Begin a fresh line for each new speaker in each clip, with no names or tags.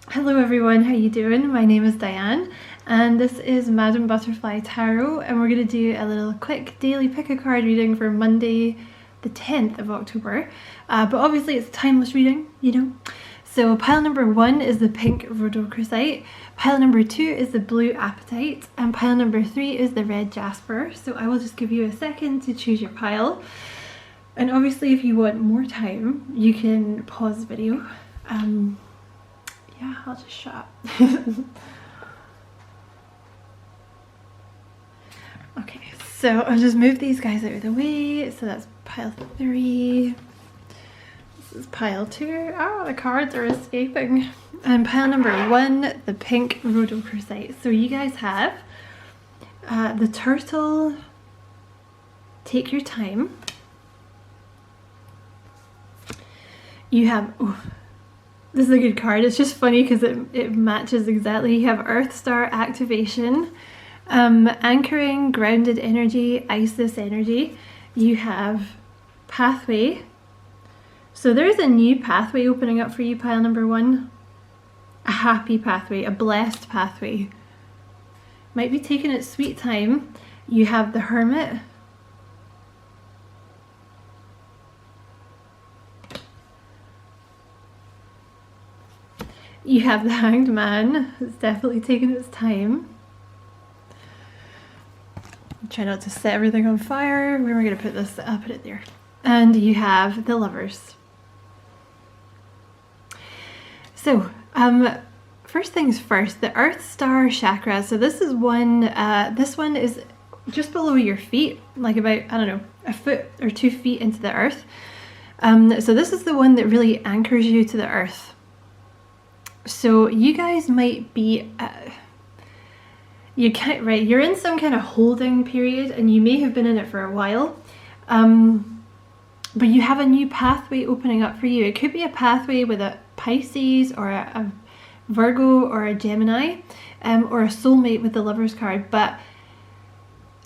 Hello everyone, how you doing? My name is Diane and this is Madam Butterfly Tarot, and we're going to do a little quick daily pick a card reading for Monday the 10th of October. But obviously it's a timeless reading, you know. So pile number 1 is the pink rhodochrosite, pile number 2 is the blue apatite, and pile number 3 is the red jasper. So I will just give you a second to choose your pile. And obviously if you want more time, you can pause the video. Yeah, I'll just shut up. Okay, so I'll just move these guys out of the way. So that's pile 3. This is pile 2. Oh, the cards are escaping. And pile number 1, the pink rhodochrosite. So you guys have the turtle, take your time. You have... Ooh, this is a good card. It's just funny because it matches exactly. You have Earth Star activation, anchoring, grounded energy, Isis energy. You have pathway. So there's a new pathway opening up for you, pile number 1. A happy pathway, a blessed pathway. Might be taking its sweet time. You have the Hermit. You have the Hanged Man. It's definitely taking its time. Try not to set everything on fire. Where am I going to put this? I'll put it there. And you have the Lovers. So, first things first, the Earth Star Chakra. So this is one, this one is just below your feet, like about, I don't know, a foot or 2 feet into the earth. So this is the one that really anchors you to the earth. So you guys might be, you're in some kind of holding period, and you may have been in it for a while, but you have a new pathway opening up for you. It could be a pathway with a Pisces or a Virgo or a Gemini, or a soulmate with the Lovers card, but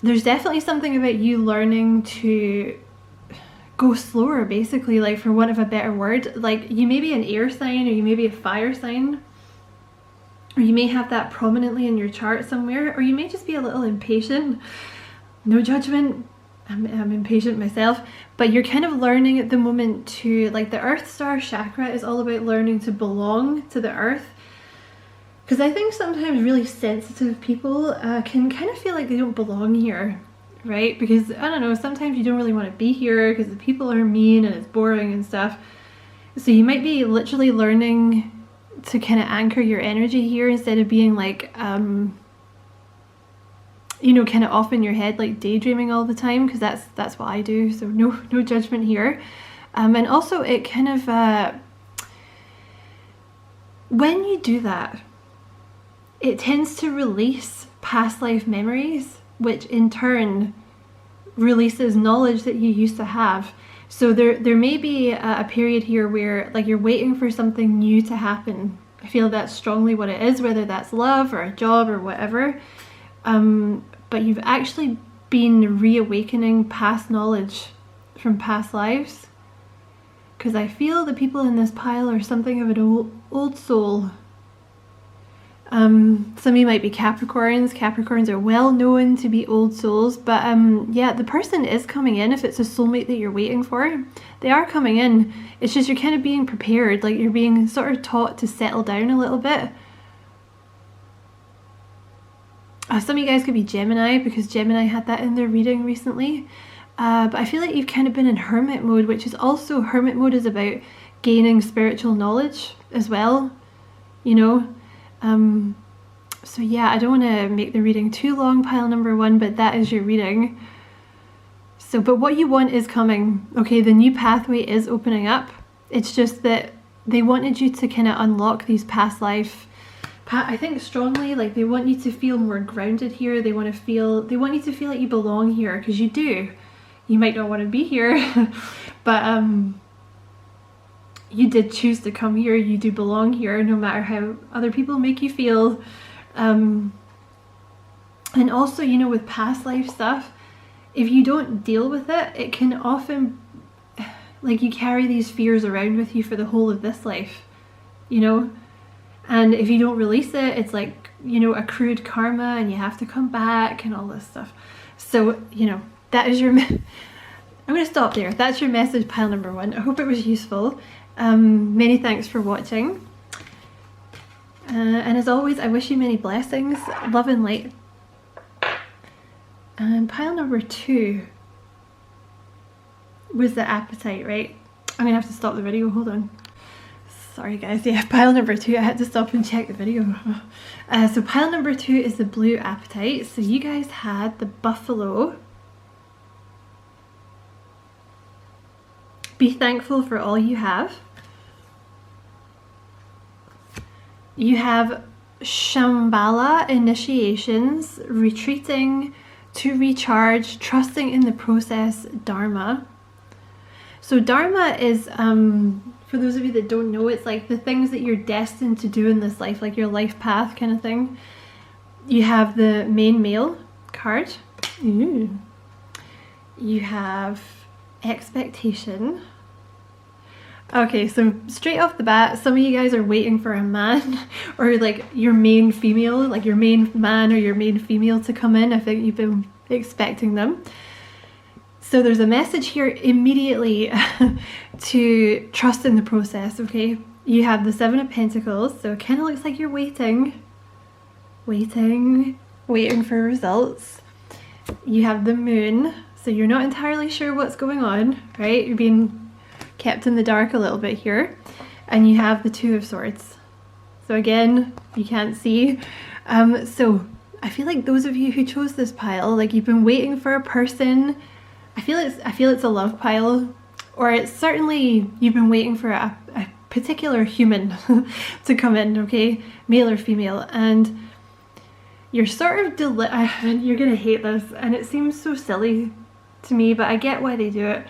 there's definitely something about you learning to go slower, basically, like, for want of a better word. Like, you may be an air sign, or you may be a fire sign, or you may have that prominently in your chart somewhere, or you may just be a little impatient. No judgment, I'm impatient myself, but you're kind of learning at the moment to, like, the Earth Star Chakra is all about learning to belong to the earth. Because I think sometimes really sensitive people can kind of feel like they don't belong here. Right? Because, I don't know, sometimes you don't really want to be here because the people are mean and it's boring and stuff. So you might be literally learning to kind of anchor your energy here instead of being like, you know, kind of off in your head, like daydreaming all the time, because that's what I do. So no judgment here. And also it kind of, when you do that, it tends to release past life memories, which in turn releases knowledge that you used to have. So there may be a period here where, like, you're waiting for something new to happen. I feel that's strongly what it is, whether that's love or a job or whatever. But you've actually been reawakening past knowledge from past lives. Because I feel the people in this pile are something of an old soul. Some of you might be Capricorns. Capricorns are well known to be old souls, but yeah, the person is coming in. If it's a soulmate that you're waiting for, they are coming in. It's just you're kind of being prepared, like you're being sort of taught to settle down a little bit. Some of you guys could be Gemini, because Gemini had that in their reading recently. But I feel like you've kind of been in hermit mode, which is also, hermit mode is about gaining spiritual knowledge as well, you know. So yeah, I don't want to make the reading too long, pile number 1, but that is your reading. So, but what you want is coming. Okay, the new pathway is opening up. It's just that they wanted you to kind of unlock these past life, I think strongly, like they want you to feel more grounded here. They want you to feel like you belong here, because you do. You might not want to be here, but you did choose to come here. You do belong here, no matter how other people make you feel. And also, you know, with past life stuff, if you don't deal with it, it can often, like, you carry these fears around with you for the whole of this life, you know. And if you don't release it, it's like, you know, accrued karma and you have to come back and all this stuff. So, you know, that is your... I'm going to stop there. That's your message, pile number 1. I hope it was useful. Many thanks for watching. And as always, I wish you many blessings, love and light. And pile number 2 was the appetite, right? I'm gonna have to stop the video, hold on. Sorry guys, yeah, pile number 2, I had to stop and check the video. So pile number 2 is the blue appetite. So you guys had the buffalo. Be thankful for all you have. You have Shambhala initiations, retreating to recharge, trusting in the process, Dharma. So Dharma is, for those of you that don't know, it's like the things that you're destined to do in this life, like your life path kind of thing. You have the main male card. Ooh. You have expectation. Okay, so straight off the bat, some of you guys are waiting for a man or like your main female, like your main man or your main female to come in. I think you've been expecting them. So there's a message here immediately to trust in the process, okay? You have the 7 of Pentacles, so it kind of looks like you're waiting for results. You have the Moon, so you're not entirely sure what's going on, right? You're being kept in the dark a little bit here. And you have the 2 of Swords. So again, you can't see. So I feel like those of you who chose this pile, like you've been waiting for a person. I feel it's a love pile, or it's certainly you've been waiting for a particular human to come in, okay, male or female, and you're sort of you're gonna hate this, and it seems so silly to me, but I get why they do it.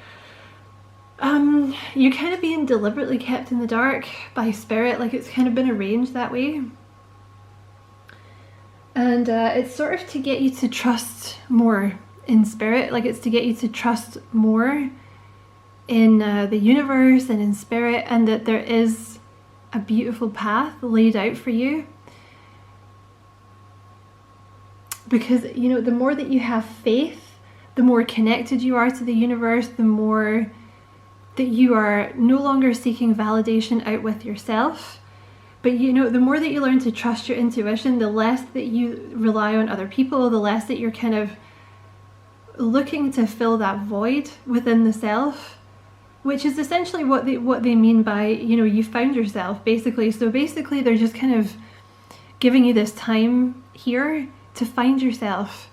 You're kind of being deliberately kept in the dark by spirit, like it's kind of been arranged that way. And it's sort of to get you to trust more in spirit, like it's to get you to trust more in the universe and in spirit, and that there is a beautiful path laid out for you. Because, you know, the more that you have faith, the more connected you are to the universe, the more that you are no longer seeking validation out with yourself. But, you know, the more that you learn to trust your intuition, the less that you rely on other people, the less that you're kind of looking to fill that void within the self, which is essentially what they mean by, you know, you found yourself, basically. So basically they're just kind of giving you this time here to find yourself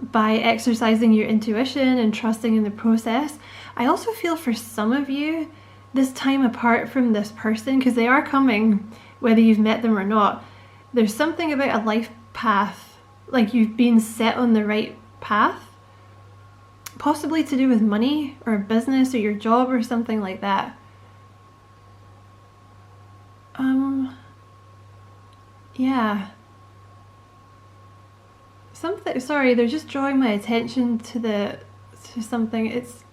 by exercising your intuition and trusting in the process. I also feel for some of you, this time apart from this person, because they are coming whether you've met them or not, there's something about a life path, like you've been set on the right path, possibly to do with money or a business or your job or something like that. Yeah. Something, sorry, they're just drawing my attention to something. It's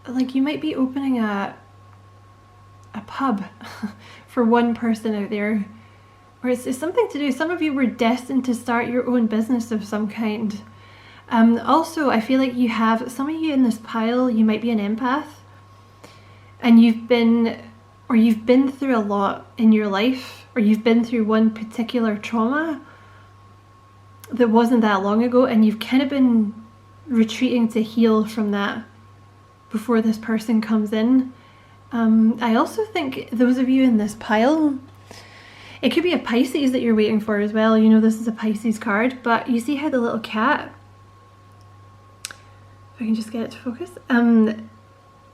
like you might be opening a pub for one person out there, or it's something to do. Some of you were destined to start your own business of some kind. Also, I feel like you have, some of you in this pile, you might be an empath, and you've been through a lot in your life, or you've been through one particular trauma that wasn't that long ago, and you've kind of been retreating to heal from that before this person comes in. I also think those of you in this pile, it could be a Pisces that you're waiting for as well. You know, this is a Pisces card, but you see how the little cat, if I can just get it to focus,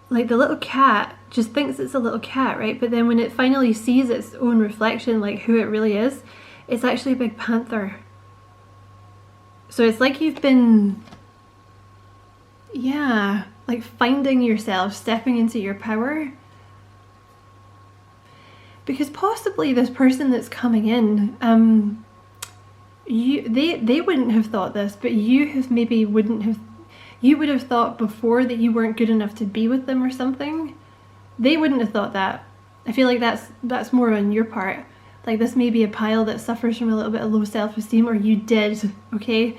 like the little cat just thinks it's a little cat, right? But then when it finally sees its own reflection, like who it really is, it's actually a big panther. So it's like you've been, yeah, like finding yourself, stepping into your power. Because possibly this person that's coming in, they wouldn't have thought this, but you would have thought before that you weren't good enough to be with them or something. They wouldn't have thought that. I feel like that's more on your part. Like this may be a pile that suffers from a little bit of low self-esteem, or you did, okay?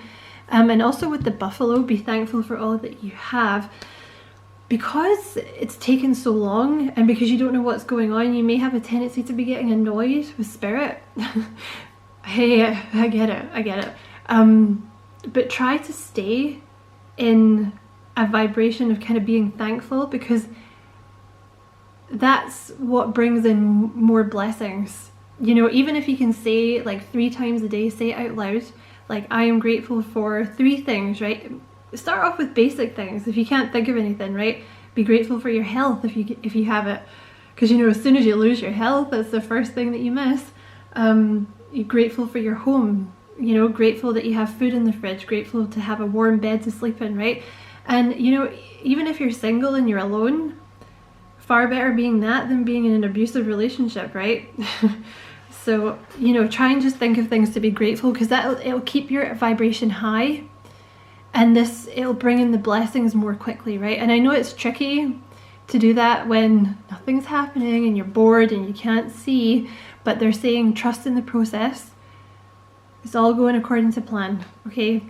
And also with the buffalo, be thankful for all that you have. Because it's taken so long and because you don't know what's going on, you may have a tendency to be getting annoyed with spirit. Hey, I get it. But try to stay in a vibration of kind of being thankful, because that's what brings in more blessings. You know, even if you can say like 3 times a day, say it out loud, like I am grateful for 3 things, right? Start off with basic things. If you can't think of anything, right? Be grateful for your health if you have it, because you know, as soon as you lose your health, that's the first thing that you miss. You're grateful for your home, you know, grateful that you have food in the fridge, grateful to have a warm bed to sleep in, right? And you know, even if you're single and you're alone, far better being that than being in an abusive relationship, right? So, you know, try and just think of things to be grateful, because it'll keep your vibration high, and it'll bring in the blessings more quickly, right? And I know it's tricky to do that when nothing's happening and you're bored and you can't see, but they're saying trust in the process. It's all going according to plan, okay?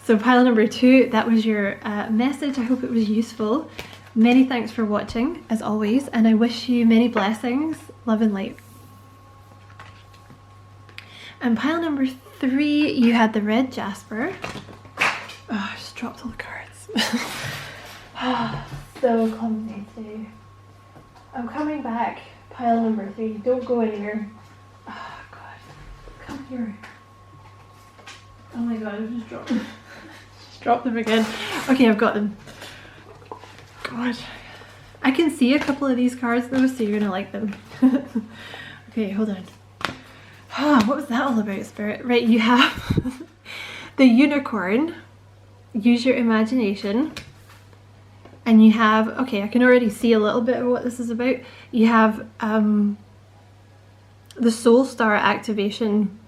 So pile number 2, that was your message. I hope it was useful. Many thanks for watching, as always, and I wish you many blessings, love and light. And pile number 3, you had the red jasper. Oh, I just dropped all the cards. So clumsy today. I'm coming back. Pile number 3. Don't go anywhere. Oh God. Come here. Oh my God, I've just dropped them. Just dropped them again. Okay, I've got them. God. I can see a couple of these cards though, so you're gonna like them. Okay, hold on. What was that all about, Spirit? Right, you have the unicorn. Use your imagination. And you have, okay, I can already see a little bit of what this is about. You have the soul star activation,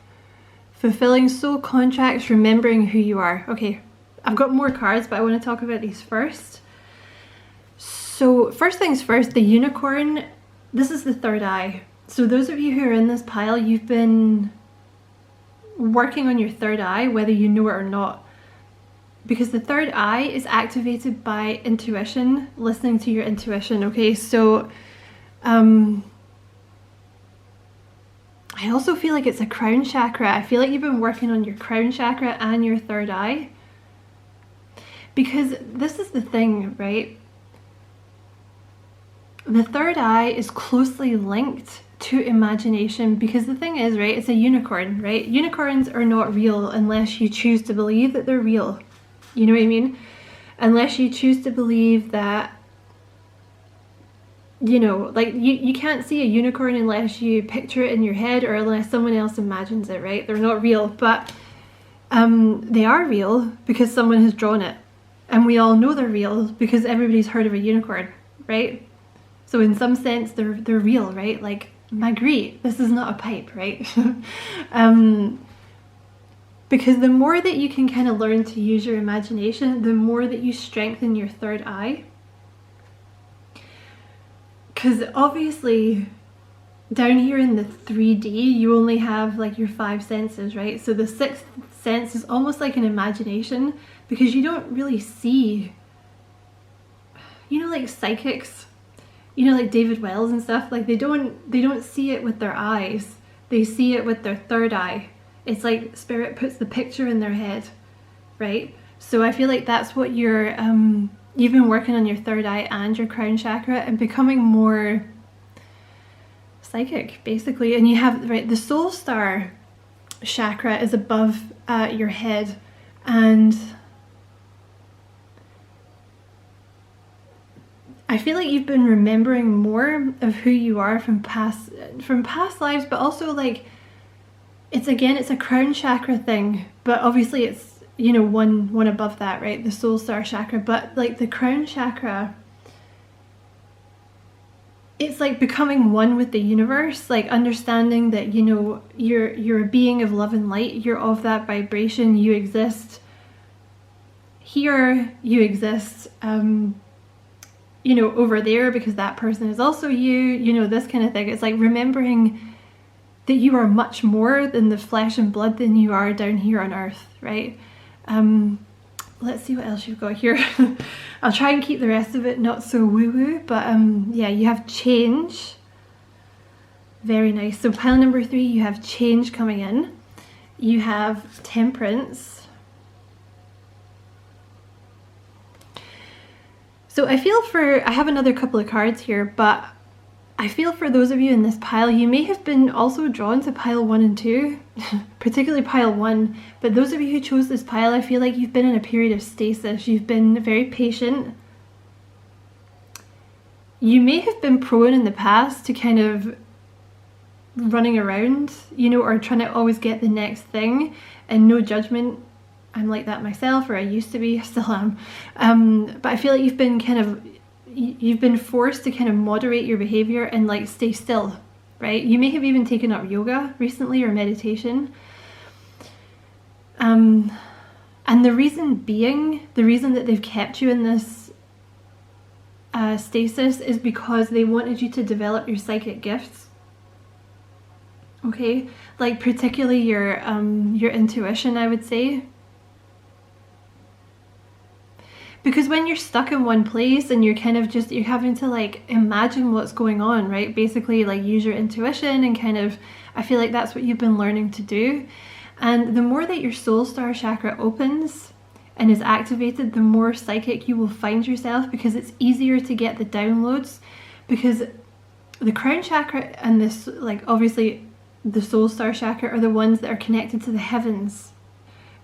fulfilling soul contracts, remembering who you are. Okay, I've got more cards, but I want to talk about these first. So first things first, the unicorn, this is the third eye. So those of you who are in this pile, you've been working on your third eye, whether you know it or not. Because the third eye is activated by intuition, listening to your intuition, okay? So, I also feel like it's a crown chakra. I feel like you've been working on your crown chakra and your third eye. Because this is the thing, right? The third eye is closely linked to imagination, because the thing is, right, it's a unicorn, right? Unicorns are not real unless you choose to believe that they're real. You know what I mean? Unless you choose to believe that, you know, like you can't see a unicorn unless you picture it in your head or unless someone else imagines it, right? They're not real, but they are real because someone has drawn it. And we all know they're real because everybody's heard of a unicorn, right? So in some sense, they're real, right? Like, Magritte, this is not a pipe, right? Because the more that you can kind of learn to use your imagination, the more that you strengthen your third eye. Because obviously, down here in the 3D, you only have like your 5 senses, right? So the 6th sense is almost like an imagination, because you don't really see, you know, like psychics, you know, like David Wells and stuff, like they don't see it with their eyes, they see it with their third eye. It's like spirit puts the picture in their head, right? So I feel like that's what you've been working on, your third eye and your crown chakra, and becoming more psychic, basically. And you have, right, the soul star chakra is above your head, and I feel like you've been remembering more of who you are from past lives, but also like, it's a crown chakra thing, but obviously it's, you know, one above that, right? The soul star chakra. But like the crown chakra, it's like becoming one with the universe, like understanding that, you know, you're a being of love and light, you're of that vibration, you exist here, you exist you know, over there because that person is also you, you know, this kind of thing. It's like remembering that you are much more than the flesh and blood than you are down here on earth, right? Let's see what else you've got here. I'll try and keep the rest of it not so woo-woo, but yeah, you have change. Very nice. So pile number 3, you have change coming in. You have temperance. So I have another couple of cards here, but I feel for those of you in this pile, you may have been also drawn to pile 1 and 2, particularly pile 1, but those of you who chose this pile, I feel like you've been in a period of stasis. You've been very patient. You may have been prone in the past to kind of running around, you know, or trying to always get the next thing, and no judgment. I'm like that myself, or I used to be, I still am. But I feel like you've been forced to kind of moderate your behavior and like stay still, right? You may have even taken up yoga recently or meditation. And the reason that they've kept you in this stasis is because they wanted you to develop your psychic gifts. Okay, like particularly your intuition, I would say. Because when you're stuck in one place and you're kind of you're having to like imagine what's going on, right? Basically like use your intuition and kind of, I feel like that's what you've been learning to do. And the more that your soul star chakra opens and is activated, the more psychic you will find yourself, because it's easier to get the downloads, because the crown chakra and this, like obviously the soul star chakra are the ones that are connected to the heavens,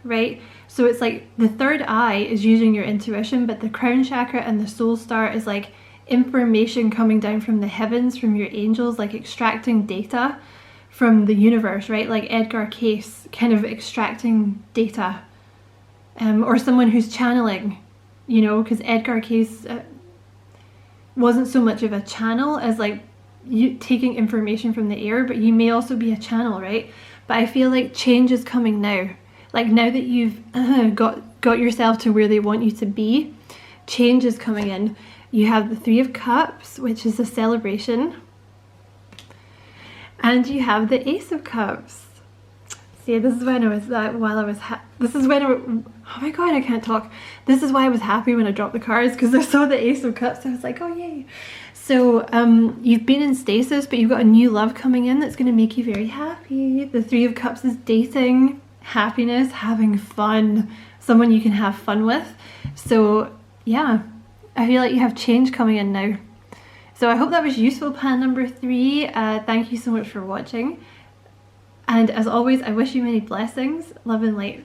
right? So it's like the third eye is using your intuition, but the crown chakra and the soul star is like information coming down from the heavens, from your angels, like extracting data from the universe, right? Like Edgar Cayce kind of extracting data, or someone who's channeling, you know, because Edgar Cayce wasn't so much of a channel as like you taking information from the air, but you may also be a channel, right? But I feel like change is coming now. Like now that you've got yourself to where they want you to be, change is coming in. You have the 3 of Cups, which is a celebration. And you have the Ace of Cups. See, this is when I was, oh my god, I can't talk. This is why I was happy when I dropped the cards, because I saw the Ace of Cups. I was like, oh yay. So you've been in stasis, but you've got a new love coming in that's going to make you very happy. The 3 of Cups is dating, happiness, having fun, someone you can have fun with. So yeah, I feel like you have change coming in now. So I hope that was useful, pan number 3. Thank you so much for watching. And as always, I wish you many blessings, love and light.